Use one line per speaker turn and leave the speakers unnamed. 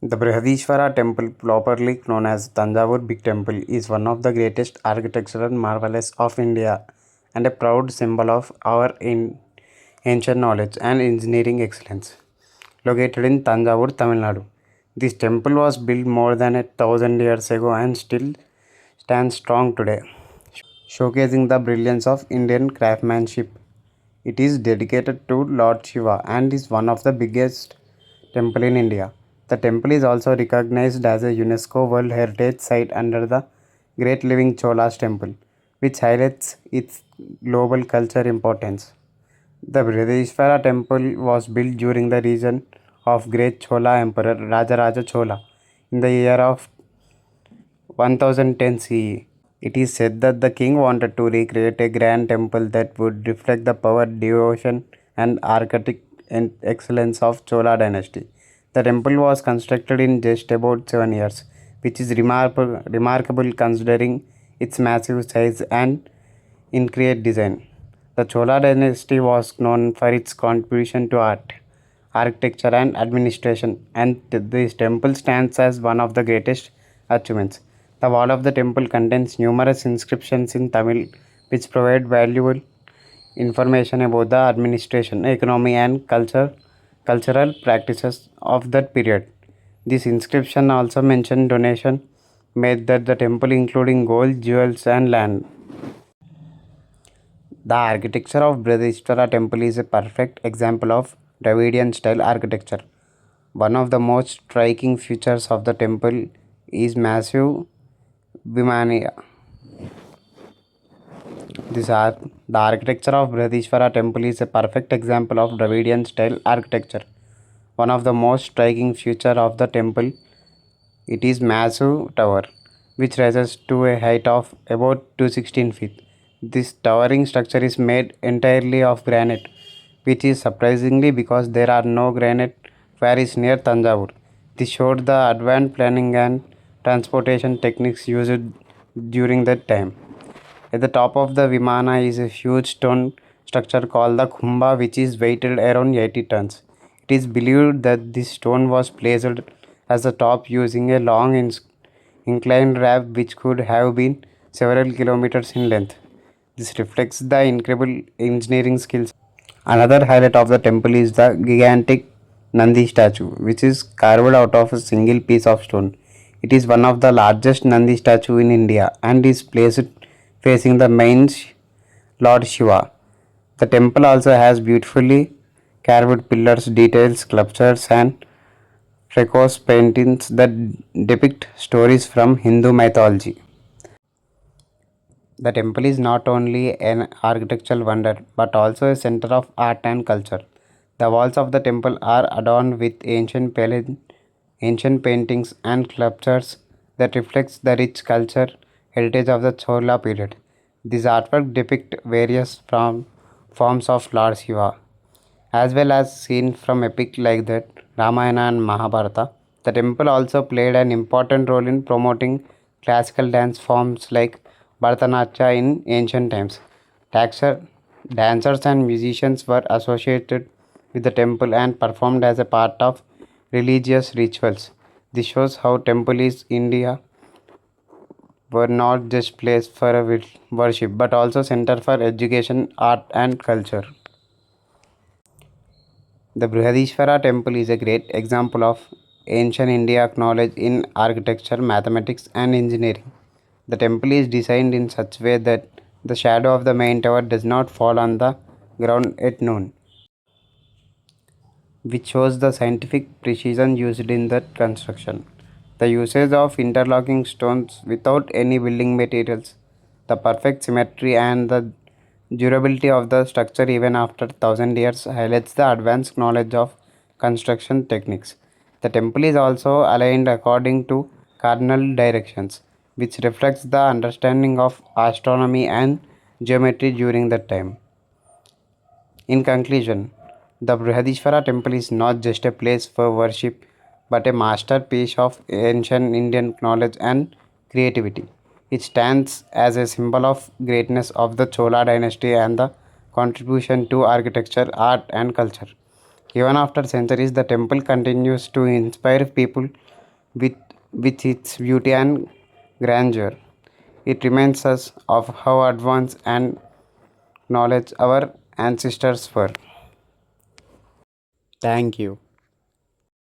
The Brihadishvara temple, properly known as Tanjavur Big Temple, is one of the greatest architectural marvels of India and a proud symbol of our ancient knowledge and engineering excellence. Located in Tanjavur, Tamil Nadu, this temple was built more than 1,000 years ago and still stands strong today, showcasing the brilliance of Indian craftsmanship. It is dedicated to Lord Shiva and is one of the biggest temple in India. The temple is also recognized as a UNESCO World Heritage Site under the Great Living Cholas Temple, which highlights its global culture importance. The Brihadishvara temple was built during the reign of great Chola Emperor Rajaraja Chola in the year of 1010 CE. It is said that the king wanted to recreate a grand temple that would reflect the power, devotion, and architectic excellence of Chola dynasty. The temple was constructed in just about 7 years, which is remarkable considering its massive size and intricate design. The Chola dynasty was known for its contribution to art, architecture, and administration, and this temple stands as one of the greatest achievements. The wall of the temple contains numerous inscriptions in Tamil, which provide valuable information about the administration, economy, and cultural practices of that period. This inscription also mention donation made that the temple including gold, jewels, and land. The architecture of Brihadishvara temple is a perfect example of Dravidian style architecture. One of the most striking features of the temple is massive Vimania. The architecture of Brihadishvara temple is a perfect example of Dravidian style architecture. One of the most striking features of the temple it is massive tower, which rises to a height of about 216 feet. This towering structure is made entirely of granite, which is surprisingly because there are no granite quarries near Tanjavur. This showed the advanced planning and transportation techniques used during that time. At the top of the Vimana is a huge stone structure called the Kumbha, which is weighted around 80 tons. It is believed that this stone was placed as the top using a long inclined ramp which could have been several kilometers in length. This reflects the incredible engineering skills. Another highlight of the temple is the gigantic Nandi statue, which is carved out of a single piece of stone. It is one of the largest Nandi statue in India and is placed facing the main Lord Shiva. The temple also has beautifully carved pillars, detailed sculptures, and frescoes paintings that depict stories from Hindu mythology. The temple is not only an architectural wonder but also a center of art and culture. The walls of the temple are adorned with ancient paintings and sculptures that reflects the rich culture heritage of the Chola period. This artwork depict various forms of Lord Shiva, as well as scenes from epic like that Ramayana and Mahabharata. The temple also played an important role in promoting classical dance forms like Bharatanatyam in ancient times. Daxer- Dancers and musicians were associated with the temple and performed as a part of religious rituals. This shows how temple is India were not just place for a worship but also center for education, art and culture. The Brihadishvara temple is a great example of ancient India knowledge in architecture, mathematics, and engineering. The temple is designed in such a way that the shadow of the main tower does not fall on the ground at noon, which shows the scientific precision used in that construction. The usage of interlocking stones without any building materials, the perfect symmetry, and the durability of the structure even after 1,000 years highlights the advanced knowledge of construction techniques. The temple is also aligned according to cardinal directions, which reflects the understanding of astronomy and geometry during that time. In conclusion, the Brihadishvara temple is not just a place for worship but a masterpiece of ancient Indian knowledge and creativity. It stands as a symbol of greatness of the Chola dynasty and the contribution to architecture, art, and culture. Even after centuries, the temple continues to inspire people with, with its beauty and grandeur. It reminds us of how advanced and knowledge our ancestors were. Thank you.